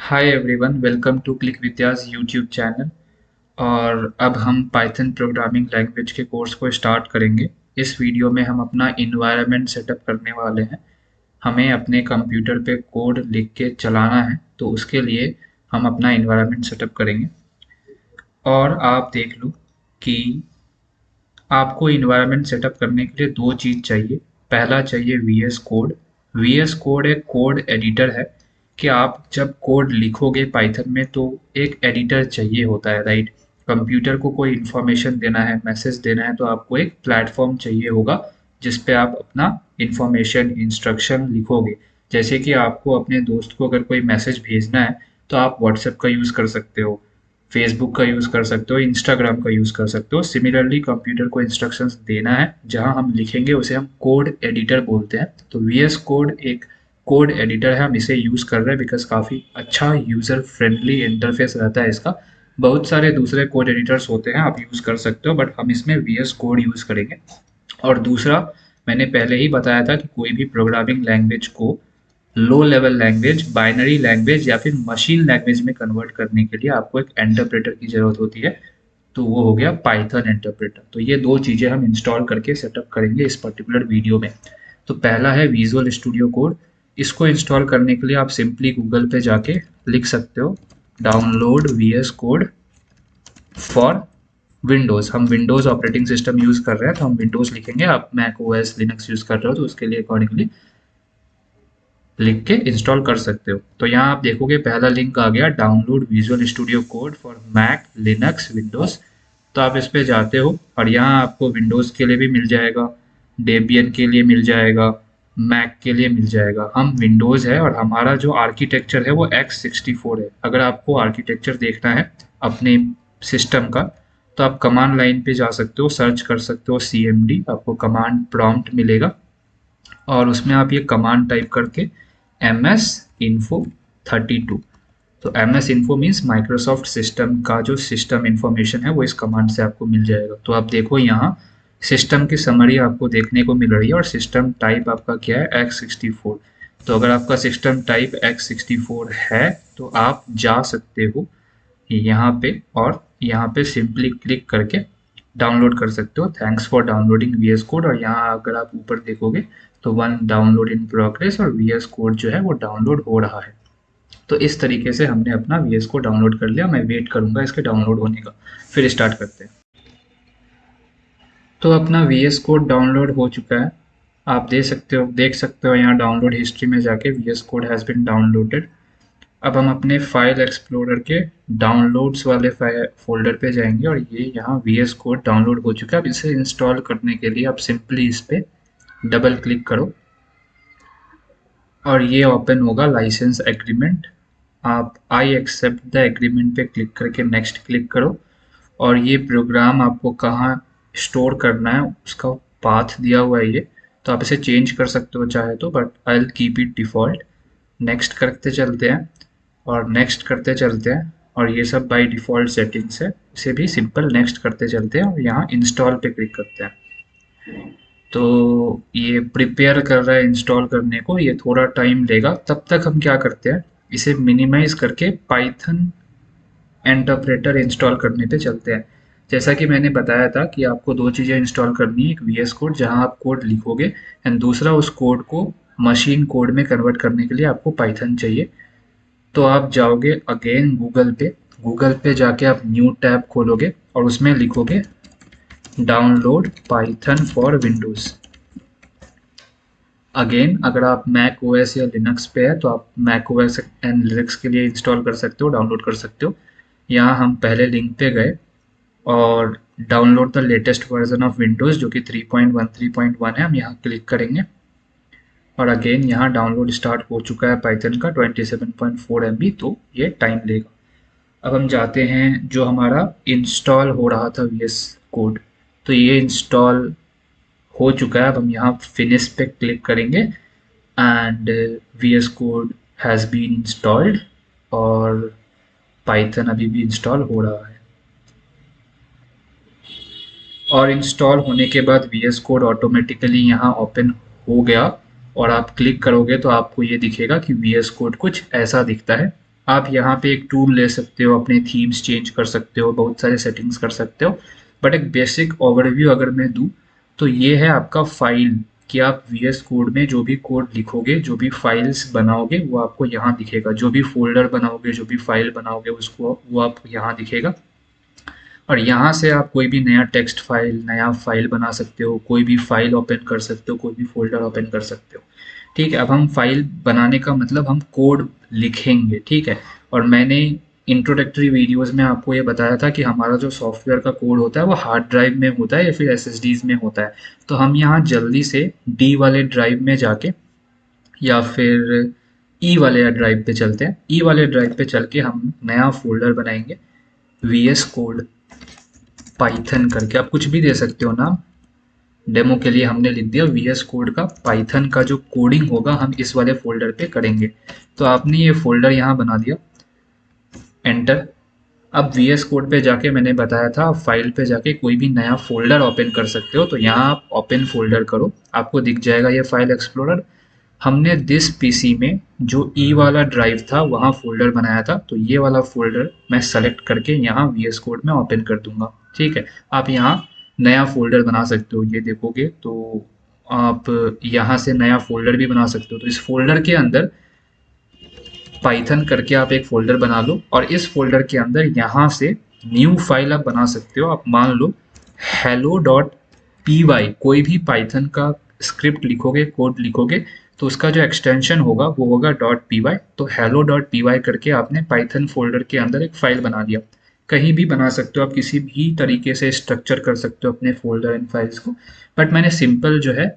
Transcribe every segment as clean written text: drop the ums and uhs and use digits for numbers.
Hi everyone, welcome to click विद्यास YouTube channel. और अब हम पाइथन प्रोग्रामिंग लैंग्वेज के कोर्स को स्टार्ट करेंगे। इस वीडियो में हम अपना इन्वायरमेंट सेटअप करने वाले हैं। हमें अपने कंप्यूटर पे कोड लिख के चलाना है, तो उसके लिए हम अपना इन्वायरमेंट सेटअप करेंगे। और आप देख लो कि आपको इन्वायरमेंट सेटअप करने के लिए दो चीज़ चाहिए। पहला चाहिए वीएस कोड। वीएस कोड एक कोड एडिटर है कि आप जब कोड लिखोगे पाइथन में तो एक एडिटर चाहिए होता है, राइट। कंप्यूटर को कोई इन्फॉर्मेशन देना है, मैसेज देना है, तो आपको एक प्लेटफॉर्म चाहिए होगा जिस पे आप अपना इन्फॉर्मेशन इंस्ट्रक्शन लिखोगे। जैसे कि आपको अपने दोस्त को अगर कोई मैसेज भेजना है तो आप व्हाट्सएप का यूज़ कर सकते हो, फेसबुक का यूज़ कर सकते हो, इंस्टाग्राम का यूज़ कर सकते हो। सिमिलरली कंप्यूटर को इंस्ट्रक्शंस देना है, जहां हम लिखेंगे उसे हम कोड एडिटर बोलते हैं। तो वीएस कोड एक कोड एडिटर है, हम इसे यूज़ कर रहे हैं बिकॉज काफ़ी अच्छा यूज़र फ्रेंडली इंटरफेस रहता है इसका। बहुत सारे दूसरे कोड एडिटर्स होते हैं, आप यूज़ कर सकते हो, बट हम इसमें वीएस कोड यूज़ करेंगे। और दूसरा, मैंने पहले ही बताया था कि कोई भी प्रोग्रामिंग लैंग्वेज को low level language, binary language या फिर मशीन लैंग्वेज में कन्वर्ट करने के लिए आपको एक इंटरप्रेटर की ज़रूरत होती है। तो वो हो गया पाइथन इंटरप्रेटर। तो ये दो चीज़ें हम इंस्टॉल करके सेटअप करेंगे इस पर्टिकुलर वीडियो में। तो पहला है विजुअल स्टूडियो कोड। इसको इंस्टॉल करने के लिए आप सिंपली गूगल पे जाके लिख सकते हो download VS code for Windows. हम विंडोज़ ऑपरेटिंग सिस्टम यूज़ कर रहे हैं तो हम विंडोज़ लिखेंगे। आप मैक ओएस लिनक्स यूज़ कर रहे हो तो उसके लिए अकॉर्डिंगली लिख के इंस्टॉल कर सकते हो। तो यहाँ आप देखोगे पहला लिंक आ गया, download visual studio code for Mac Linux Windows. तो आप इस पे जाते हो और यहाँ आपको विंडोज़ के लिए भी मिल जाएगा, डेबियन के लिए मिल जाएगा, मैक के लिए मिल जाएगा। हम विंडोज़ है और हमारा जो आर्किटेक्चर है वो x64 है। अगर आपको आर्किटेक्चर देखना है अपने सिस्टम का तो आप कमांड लाइन पे जा सकते हो, सर्च कर सकते हो cmd, आपको कमांड प्रॉम्प्ट मिलेगा और उसमें आप ये कमांड टाइप करके ms info 32। तो ms info means Microsoft system का जो सिस्टम इंफॉर्मेशन है वो इस कमांड से आपको मिल जाएगा। तो आप देखो यहाँ सिस्टम की समरी आपको देखने को मिल रही है और सिस्टम टाइप आपका क्या है, x64। तो अगर आपका सिस्टम टाइप x64 है तो आप जा सकते हो यहाँ पे और यहाँ पे सिंपली क्लिक करके डाउनलोड कर सकते हो। Thanks for downloading VS code. और यहाँ अगर आप ऊपर देखोगे तो वन डाउनलोड इन प्रोग्रेस और वीएस कोड जो है वो डाउनलोड हो रहा है। तो इस तरीके से हमने अपना वीएस कोड डाउनलोड कर लिया। मैं वेट करूंगा इसके डाउनलोड होने का, फिर स्टार्ट करते हैं। तो अपना वीएस कोड डाउनलोड हो चुका है। आप देख सकते हो यहाँ डाउनलोड हिस्ट्री में जाके VS code has been downloaded. अब हम अपने फाइल एक्सप्लोरर के डाउनलोड्स वाले फोल्डर पे जाएंगे और ये यहाँ वीएस कोड डाउनलोड हो चुका है। अब इसे इंस्टॉल करने के लिए आप सिंपली इस पे डबल क्लिक करो और ये ओपन होगा लाइसेंस एग्रीमेंट। आप आई एक्सेप्ट द एग्रीमेंट पे क्लिक करके नेक्स्ट क्लिक करो और ये प्रोग्राम आपको कहाँ स्टोर करना है उसका पाथ दिया हुआ है ये। तो आप इसे चेंज कर सकते हो चाहे तो, but I will keep it default. Next करते चलते हैं और नेक्स्ट करते चलते हैं और ये सब बाय डिफ़ॉल्ट सेटिंग्स है। इसे भी सिंपल नेक्स्ट करते चलते हैं और यहाँ इंस्टॉल पे क्लिक करते हैं। तो ये प्रिपेयर कर रहा है इंस्टॉल करने को, ये थोड़ा टाइम लेगा। तब तक हम क्या करते हैं, इसे मिनिमाइज करके पाइथन इंटरप्रेटर इंस्टॉल करने पे चलते हैं। जैसा कि मैंने बताया था कि आपको दो चीज़ें इंस्टॉल करनी है, एक वीएस कोड जहां आप कोड लिखोगे एंड दूसरा उस कोड को मशीन कोड में कन्वर्ट करने के लिए आपको पाइथन चाहिए। तो आप जाओगे अगेन गूगल पे जाके आप न्यू टैब खोलोगे और उसमें लिखोगे download Python for Windows. Again अगर आप मैक ओएस या लिनक्स पे है तो आप मैक ओएस एंड लिनक्स के लिए इंस्टॉल कर सकते हो, डाउनलोड कर सकते हो। यहाँ हम पहले लिंक पे गए और download the latest version of Windows जो कि 3.13.1 है, हम यहाँ क्लिक करेंगे और अगेन यहाँ डाउनलोड स्टार्ट हो चुका है पाइथन का 27.4 MB। तो ये टाइम लेगा। अब हम जाते हैं जो हमारा इंस्टॉल हो रहा था वीएस कोड, तो ये इंस्टॉल हो चुका है। अब हम यहाँ फिनिश पे क्लिक करेंगे and VS code has been installed और पाइथन अभी भी इंस्टॉल हो रहा है। और इंस्टॉल होने के बाद वीएस कोड ऑटोमेटिकली यहाँ ओपन हो गया और आप क्लिक करोगे तो आपको ये दिखेगा कि वीएस कोड कुछ ऐसा दिखता है। आप यहाँ पे एक टूल ले सकते हो, अपने थीम्स चेंज कर सकते हो, बहुत सारे सेटिंग्स कर सकते हो। बट एक बेसिक ओवरव्यू अगर मैं दूँ तो ये है आपका फाइल, कि आप वीएस कोड में जो भी कोड लिखोगे, जो भी फाइल्स बनाओगे वो आपको यहाँ दिखेगा, जो भी फोल्डर बनाओगे, जो भी फाइल बनाओगे उसको वो आप यहाँ दिखेगा। और यहाँ से आप कोई भी नया टेक्स्ट फाइल, नया फाइल बना सकते हो, कोई भी फाइल ओपन कर सकते हो, कोई भी फोल्डर ओपन कर सकते हो। ठीक है, अब हम फाइल बनाने का मतलब हम कोड लिखेंगे। ठीक है, और मैंने इंट्रोडक्टरी वीडियोस में आपको ये बताया था कि हमारा जो सॉफ्टवेयर का कोड होता है वो हार्ड ड्राइव में होता है या फिर एसएसडीज में होता है। तो हम यहाँ जल्दी से डी वाले ड्राइव में जाके या फिर ई वाले ड्राइव पे चलते हैं। ई वाले ड्राइव पे चल के हम नया फोल्डर बनाएंगे, वीएस कोड पाइथन करके। आप कुछ भी दे सकते हो नाम, डेमो के लिए हमने लिख दिया वीएस कोड का पाइथन का जो कोडिंग होगा हम इस वाले फोल्डर पे करेंगे। तो आपने ये फोल्डर यहाँ बना दिया, एंटर। अब वीएस कोड पे जाके मैंने बताया था फाइल पे जाके कोई भी नया फोल्डर ओपन कर सकते हो, तो यहाँ आप ओपन फोल्डर करो, आपको दिख जाएगा ये फाइल एक्सप्लोरर। हमने दिस पीसी में जो ई वाला ड्राइव था वहाँ फोल्डर बनाया था, तो ये वाला फोल्डर मैं सेलेक्ट करके यहाँ वीएस कोड में ओपन कर दूंगा। ठीक है, आप यहाँ नया फोल्डर बना सकते हो, ये देखोगे तो आप यहाँ से नया फोल्डर भी बना सकते हो। तो इस फोल्डर के अंदर पाइथन करके आप एक फोल्डर बना लो, और इस फोल्डर के अंदर यहाँ से न्यू फाइल आप बना सकते हो। आप मान लो hello.py, कोई भी पाइथन का स्क्रिप्ट लिखोगे, कोड लिखोगे, तो उसका जो एक्सटेंशन होगा वो होगा .py। तो hello.py करके आपने पाइथन फोल्डर के अंदर एक फाइल बना दिया। कहीं भी बना सकते हो आप, किसी भी तरीके से स्ट्रक्चर कर सकते हो अपने फोल्डर एंड फाइल्स को। बट मैंने सिंपल जो है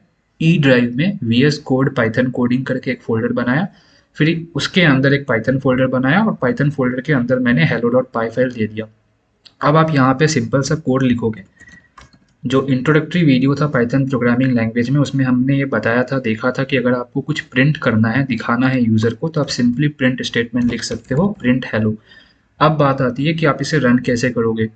ई ड्राइव में वीएस कोड पाइथन कोडिंग करके एक फोल्डर बनाया, फिर उसके अंदर एक पाइथन फोल्डर बनाया, और पाइथन फोल्डर के अंदर मैंने hello.py फाइल दे दिया। अब आप यहाँ पे सिंपल सा कोड लिखोगे। जो इंट्रोडक्टरी वीडियो था पाइथन प्रोग्रामिंग लैंग्वेज में, उसमें हमने ये बताया था, देखा था कि अगर आपको कुछ प्रिंट करना है, दिखाना है यूज़र को, तो आप सिंपली प्रिंट स्टेटमेंट लिख सकते हो, प्रिंट हेलो। अब बात आती है कि आप इसे रन कैसे करोगे।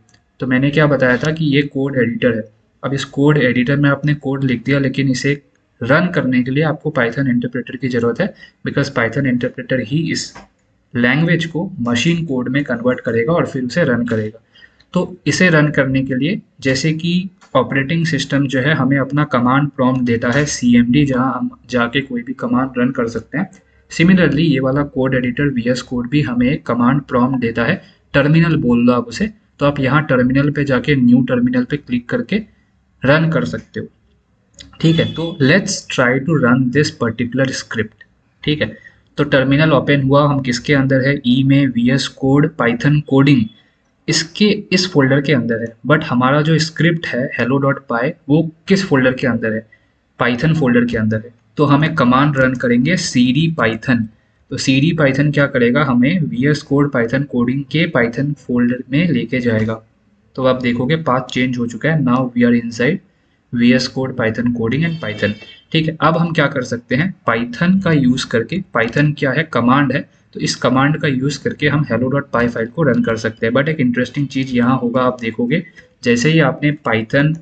तो मैंने क्या बताया था कि ये कोड एडिटर है। अब इस कोड एडिटर में आपने कोड लिख दिया, लेकिन इसे रन करने के लिए आपको पाइथन इंटरप्रेटर की ज़रूरत है, बिकॉज पाइथन इंटरप्रेटर ही इस लैंग्वेज को मशीन कोड में कन्वर्ट करेगा और फिर उसे रन करेगा। तो इसे रन करने के लिए, जैसे कि ऑपरेटिंग सिस्टम जो है हमें अपना कमांड प्रॉम्प्ट देता है cmd, जहां हम जाके कोई भी कमांड रन कर सकते हैं। सिमिलरली ये वाला कोड एडिटर वीएस कोड भी हमें एक कमांड प्रॉम्प्ट देता है, टर्मिनल बोल लो आप उसे। तो आप यहाँ टर्मिनल पे जाके न्यू टर्मिनल पे क्लिक करके रन कर सकते हो। ठीक है, तो let's try to run this particular script. ठीक है, तो टर्मिनल ओपन हुआ, हम किसके अंदर है, ई में वीएस कोड पाइथन कोडिंग, इसके इस फोल्डर के अंदर है। बट हमारा जो स्क्रिप्ट है hello.py वो किस फोल्डर के अंदर है, पाइथन फोल्डर के अंदर है। तो हमें कमांड रन करेंगे cd पाइथन। तो cd पाइथन क्या करेगा, हमें वीएस कोड पाइथन कोडिंग के पाइथन फोल्डर में लेके जाएगा। तो आप देखोगे पाथ चेंज हो चुका है, now we are inside VS code Python coding and Python. ठीक है, अब हम क्या कर सकते हैं, पाइथन का यूज करके, पाइथन क्या है, कमांड है, तो इस कमांड का यूज करके हम hello.py फाइल को रन कर सकते हैं। बट एक इंटरेस्टिंग चीज यहाँ होगा, आप देखोगे जैसे ही आपने पाइथन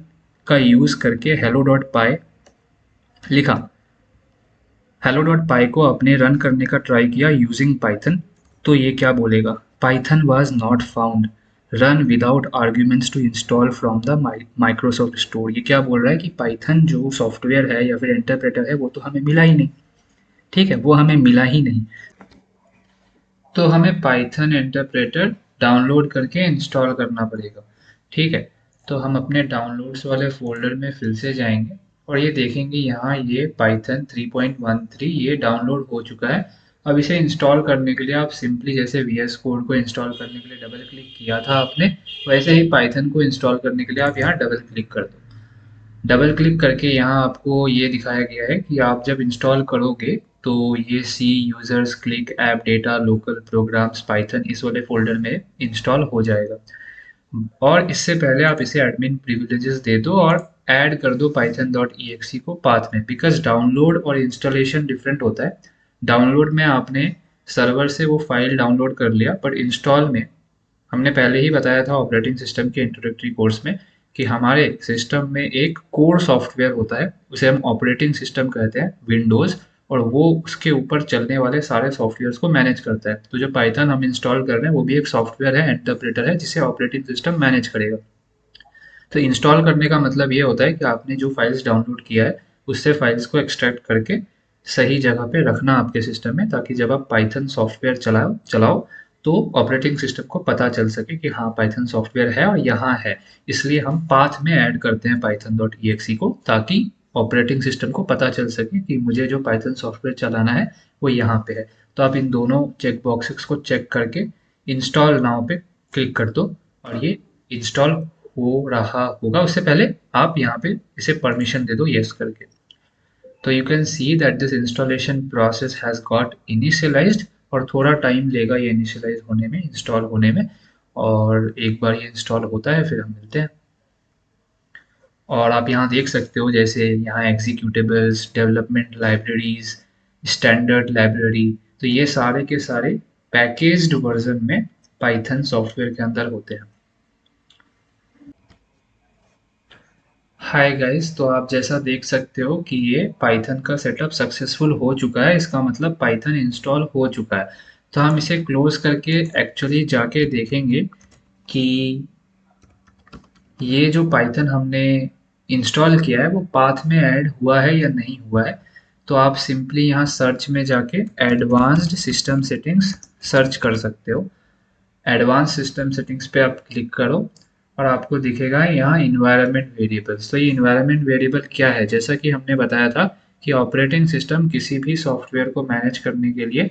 का यूज करके hello.py लिखा, hello.py को आपने रन करने का ट्राई किया यूजिंग पाइथन, तो ये क्या बोलेगा, Python was not found, run without arguments to install from the Microsoft store. ये क्या बोल रहा है कि पाइथन जो सॉफ्टवेयर है या फिर इंटरप्रेटर है वो तो हमें मिला ही नहीं। ठीक है, वो हमें मिला ही नहीं, तो हमें पाइथन इंटरप्रेटर डाउनलोड करके इंस्टॉल करना पड़ेगा। ठीक है, तो हम अपने डाउनलोड्स वाले फोल्डर में फिर से जाएंगे और ये देखेंगे यहाँ ये पाइथन 3.13 ये डाउनलोड हो चुका है। अब इसे इंस्टॉल करने के लिए आप सिंपली जैसे वीएस कोड को इंस्टॉल करने के लिए डबल क्लिक किया था आपने, वैसे ही पाइथन को इंस्टॉल करने के लिए आप यहाँ डबल क्लिक कर दो। डबल क्लिक करके यहाँ आपको ये दिखाया गया है कि आप जब इंस्टॉल करोगे तो ये C users click app data local programs Python इस वाले फोल्डर में इंस्टॉल हो जाएगा। और इससे पहले आप इसे एडमिन प्रिविलेजेस दे दो और ऐड कर दो python.exe को पाथ में, बिकॉज डाउनलोड और इंस्टॉलेशन डिफरेंट होता है। डाउनलोड में आपने सर्वर से वो फाइल डाउनलोड कर लिया, पर इंस्टॉल में हमने पहले ही बताया था ऑपरेटिंग सिस्टम के इंट्रोडक्टरी कोर्स में कि हमारे सिस्टम में एक कोर सॉफ्टवेयर होता है, उसे हम ऑपरेटिंग सिस्टम कहते हैं, विंडोज़। और वो उसके ऊपर चलने वाले सारे सॉफ्टवेयर्स को मैनेज करता है। तो जो पाइथन हम इंस्टॉल कर रहे हैं वो भी एक सॉफ्टवेयर है, इंटरप्रेटर है, जिसे ऑपरेटिंग सिस्टम मैनेज करेगा। तो इंस्टॉल करने का मतलब ये होता है कि आपने जो फाइल्स डाउनलोड किया है उससे फाइल्स को एक्सट्रैक्ट करके सही जगह पे रखना आपके सिस्टम में, ताकि जब आप पाइथन सॉफ्टवेयर चलाओ चलाओ तो ऑपरेटिंग सिस्टम को पता चल सके कि हाँ पाइथन सॉफ्टवेयर है और यहाँ है। इसलिए हम पाथ में ऐड करते हैं python.exe को, ताकि ऑपरेटिंग सिस्टम को पता चल सके कि मुझे जो पाइथन सॉफ्टवेयर चलाना है वो यहाँ पे है। तो आप इन दोनों चेक बॉक्सेस को चेक करके इंस्टॉल नाउ पे क्लिक कर दो और ये इंस्टॉल हो रहा होगा। उससे पहले आप यहाँ पे इसे परमिशन दे दो यस करके। तो you can see that this installation process has got initialised, और थोड़ा टाइम लेगा ये इनिशियलाइज होने में, इंस्टॉल होने में। और एक बार ये इंस्टॉल होता है फिर हम मिलते हैं। और आप यहाँ देख सकते हो जैसे यहाँ एग्जीक्यूटेबल्स, डेवलपमेंट लाइब्रेरीज, स्टैंडर्ड लाइब्रेरी, तो ये सारे के सारे पैकेज्ड वर्जन में पाइथन सॉफ्टवेयर के अंदर होते हैं। हाय गाइस, तो आप जैसा देख सकते हो कि ये पाइथन का सेटअप सक्सेसफुल हो चुका है। इसका मतलब पाइथन इंस्टॉल हो चुका है। तो हम इसे क्लोज करके एक्चुअली जाके देखेंगे कि ये जो पाइथन हमने इंस्टॉल किया है वो पाथ में ऐड हुआ है या नहीं हुआ है। तो आप सिंपली यहाँ सर्च में जाके एडवांस्ड सिस्टम सेटिंग्स सर्च कर सकते हो। एडवांस सिस्टम सेटिंग्स पे आप क्लिक करो और आपको दिखेगा यहाँ इन्वायरमेंट वेरिएबल्स। तो ये इन्वायरमेंट वेरिएबल क्या है, जैसा कि हमने बताया था कि ऑपरेटिंग सिस्टम किसी भी सॉफ्टवेयर को मैनेज करने के लिए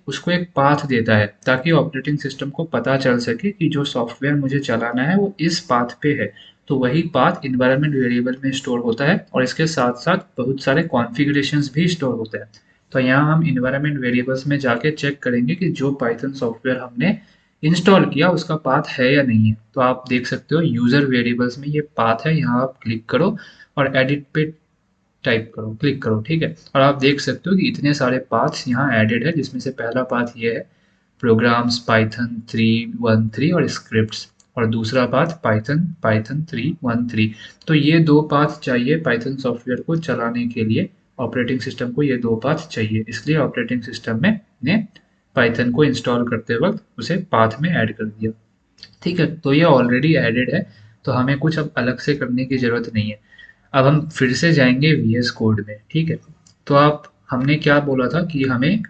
उसको एक पाथ देता है, ताकि ऑपरेटिंग सिस्टम को पता चल सके कि जो सॉफ्टवेयर मुझे चलाना है वो इस पाथ पे है। तो वही पाथ इन्वायरमेंट वेरिएबल में स्टोर होता है और इसके साथ साथ बहुत सारे कॉन्फ़िगरेशंस भी स्टोर होते हैं। तो यहाँ हम इन्वायरमेंट वेरिएबल्स में जाके चेक करेंगे कि जो पाइथन सॉफ्टवेयर हमने इंस्टॉल किया उसका पाथ है या नहीं है। तो आप देख सकते हो यूजर वेरिएबल्स में ये पाथ है, यहाँ आप क्लिक करो और एडिट पे टाइप करो, क्लिक करो, ठीक है। और आप देख सकते हो कि इतने सारे पाथ्स यहाँ एडेड है, जिसमें से पहला पाथ ये है प्रोग्राम्स पाइथन 313 और स्क्रिप्ट्स, और दूसरा पाथ पाइथन पाइथन 313। तो ये दो पाथ चाहिए पाइथन सॉफ्टवेयर को चलाने के लिए। ऑपरेटिंग सिस्टम को ये दो पाथ चाहिए, इसलिए ऑपरेटिंग सिस्टम में ने पाइथन को इंस्टॉल करते वक्त उसे पाथ में ऐड कर दिया। ठीक है, तो ये ऑलरेडी एडेड है, तो हमें कुछ अब अलग से करने की ज़रूरत नहीं है। अब हम फिर से जाएंगे VS कोड में, ठीक है। तो आप हमने क्या बोला था कि हमें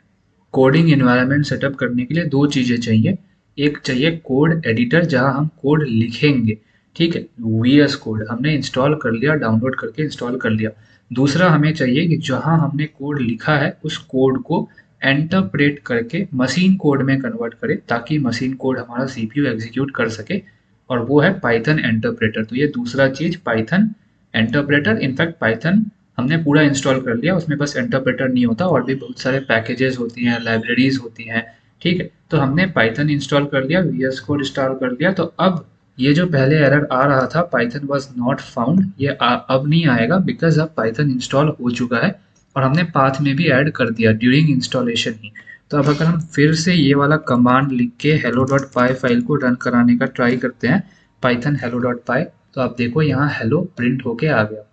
कोडिंग एनवायरनमेंट सेटअप करने के लिए दो चीज़ें चाहिए। एक चाहिए कोड एडिटर जहां हम कोड लिखेंगे, ठीक है। VS कोड हमने इंस्टॉल कर लिया, डाउनलोड करके इंस्टॉल कर लिया। दूसरा हमें चाहिए कि जहां हमने कोड लिखा है उस कोड को इंटरप्रेट करके मशीन कोड में कन्वर्ट करें, ताकि मशीन कोड हमारा CPU एग्जीक्यूट कर सके, और वो है पाइथन इंटरप्रेटर। तो ये दूसरा चीज़ पाइथन इंटरप्रेटर। इनफैक्ट पाइथन हमने पूरा इंस्टॉल कर लिया, उसमें बस इंटरप्रेटर नहीं होता, और भी बहुत सारे पैकेजेस होती हैं, लाइब्रेरीज होती हैं, ठीक है। तो हमने पाइथन इंस्टॉल कर लिया, VS कोड इंस्टॉल कर लिया। तो अब ये जो पहले एरर आ रहा था पाइथन वाज नॉट फाउंड, ये अब नहीं आएगा, बिकॉज अब पाइथन इंस्टॉल हो चुका है और हमने पाथ में भी ऐड कर दिया ड्यूरिंग इंस्टॉलेशन ही। तो अब अगर हम फिर से ये वाला कमांड लिख के hello.py फाइल को रन कराने का ट्राई करते हैं, पाइथन hello.py, तो आप देखो यहाँ हेलो प्रिंट होके आ गया,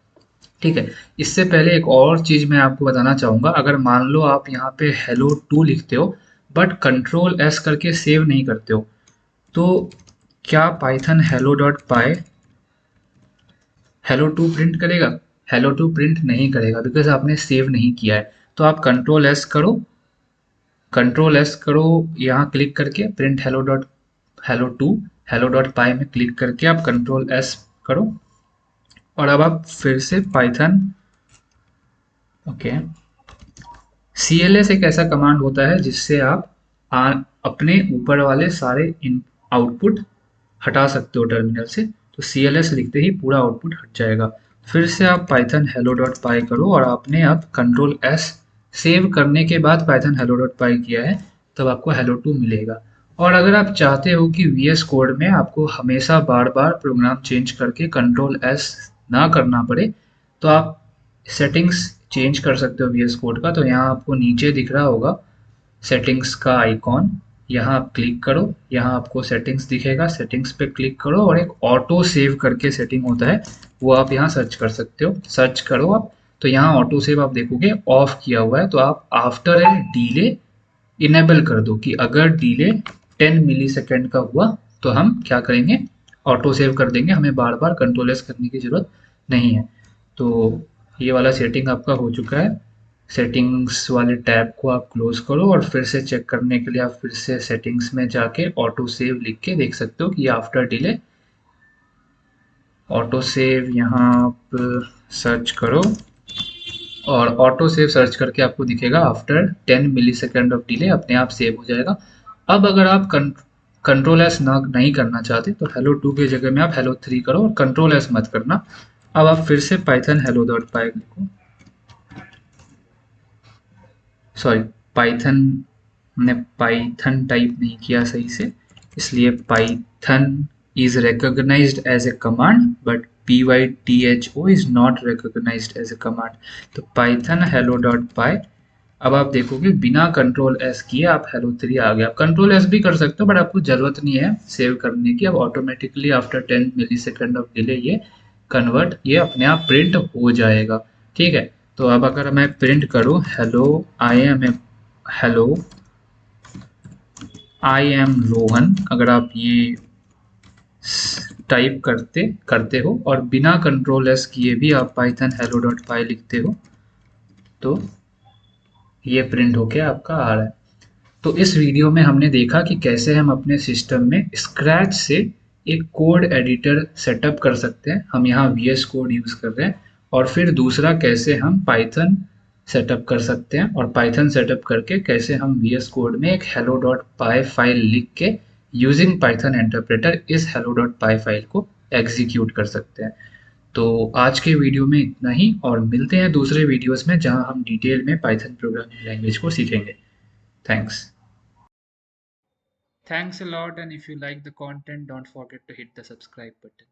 ठीक है। इससे पहले एक और चीज़ मैं आपको बताना चाहूँगा। अगर मान लो आप यहाँ पे hello2 लिखते हो बट कंट्रोल S करके सेव नहीं करते हो, तो क्या पाइथन hello.py hello2 प्रिंट करेगा? hello2 प्रिंट नहीं करेगा, बिकॉज आपने सेव नहीं किया है। तो आप कंट्रोल एस करो यहाँ क्लिक करके, प्रिंट hello.py में क्लिक करके आप कंट्रोल S करो, और अब आप फिर से पाइथन, ओके, CLS एक ऐसा कमांड होता है जिससे आप अपने ऊपर वाले सारे आउटपुट हटा सकते हो टर्मिनल से। तो CLS लिखते ही पूरा आउटपुट हट जाएगा। फिर से आप पाइथन hello.py करो, और आपने अब कंट्रोल S सेव करने के बाद पाइथन hello.py किया है, तब आपको hello2 मिलेगा। और अगर आप चाहते हो कि VS कोड में आपको हमेशा बार बार प्रोग्राम चेंज करके कंट्रोल S ना करना पड़े, तो आप सेटिंग्स चेंज कर सकते हो VS कोड का। तो यहाँ आपको नीचे दिख रहा होगा सेटिंग्स का आइकॉन, यहाँ आप क्लिक करो, यहाँ आपको सेटिंग्स दिखेगा, सेटिंग्स पे क्लिक करो, और एक ऑटो सेव करके सेटिंग होता है, वो आप यहाँ सर्च कर सकते हो, सर्च करो आप, तो यहाँ ऑटो सेव आप देखोगे ऑफ किया हुआ है, तो आप आफ्टर ए डिले इनेबल कर दो कि अगर डिले 10 मिली सेकेंड का हुआ तो हम क्या करेंगे, ऑटो सेव कर देंगे, हमें बार बार कंट्रोल एस करने की ज़रूरत नहीं है। तो ये वाला सेटिंग आपका हो चुका है। सेटिंग्स वाले टैब को आप क्लोज करो और फिर से चेक करने के लिए आप फिर से सेटिंग्स में जाके ऑटो सेव लिख के देख सकते हो कि आफ्टर डिले ऑटो सेव यहाँ आप सर्च करो और ऑटो सेव सर्च करके आपको दिखेगा after 10 millisecond of delay अपने आप सेव हो जाएगा। अब अगर आप कंट्रोल एस ना नहीं करना चाहते तो हेलो 2 की जगह में आप हेलो 3 करो और कंट्रोल एस मत करना। अब आप फिर से पाइथन हेलो डॉट पाई लिखो, सॉरी पाइथन, हमने पाइथन टाइप नहीं किया सही से, इसलिए Python is recognized as a command but python is not recognized as a command। तो पाइथन हेलो डॉट पाई। अब आप देखोगे बिना कंट्रोल एस किए आप हेलो 3 आ गया। आप कंट्रोल एस भी कर सकते हो बट आपको जरूरत नहीं है सेव करने की। अब automatically after 10 millisecond of delay ये अपने आप प्रिंट हो जाएगा। ठीक है, तो अब अगर मैं प्रिंट करूं hello hello I am Rohan, अगर आप ये टाइप करते करते हो और बिना कंट्रोल एस किए भी आप पाइथन हेलो डॉट पाई लिखते हो तो ये प्रिंट होके आपका आ रहा है। तो इस वीडियो में हमने देखा कि कैसे हम अपने सिस्टम में स्क्रैच से एक कोड एडिटर सेटअप कर सकते हैं। हम यहाँ VS कोड यूज़ कर रहे हैं। और फिर दूसरा कैसे हम पाइथन सेटअप कर सकते हैं और पाइथन सेटअप करके कैसे हम VS कोड में एक hello डॉट पाई फाइल लिख के यूजिंग पाइथन इंटरप्रेटर इस hello डॉट पाई फाइल को एग्जीक्यूट कर सकते हैं। तो आज के वीडियो में इतना ही और मिलते हैं दूसरे वीडियोस में जहां हम डिटेल में पाइथन प्रोग्रामिंग लैंग्वेज को सीखेंगे। Thanks. Thanks a lot, and if you like the content, don't forget to hit the subscribe button.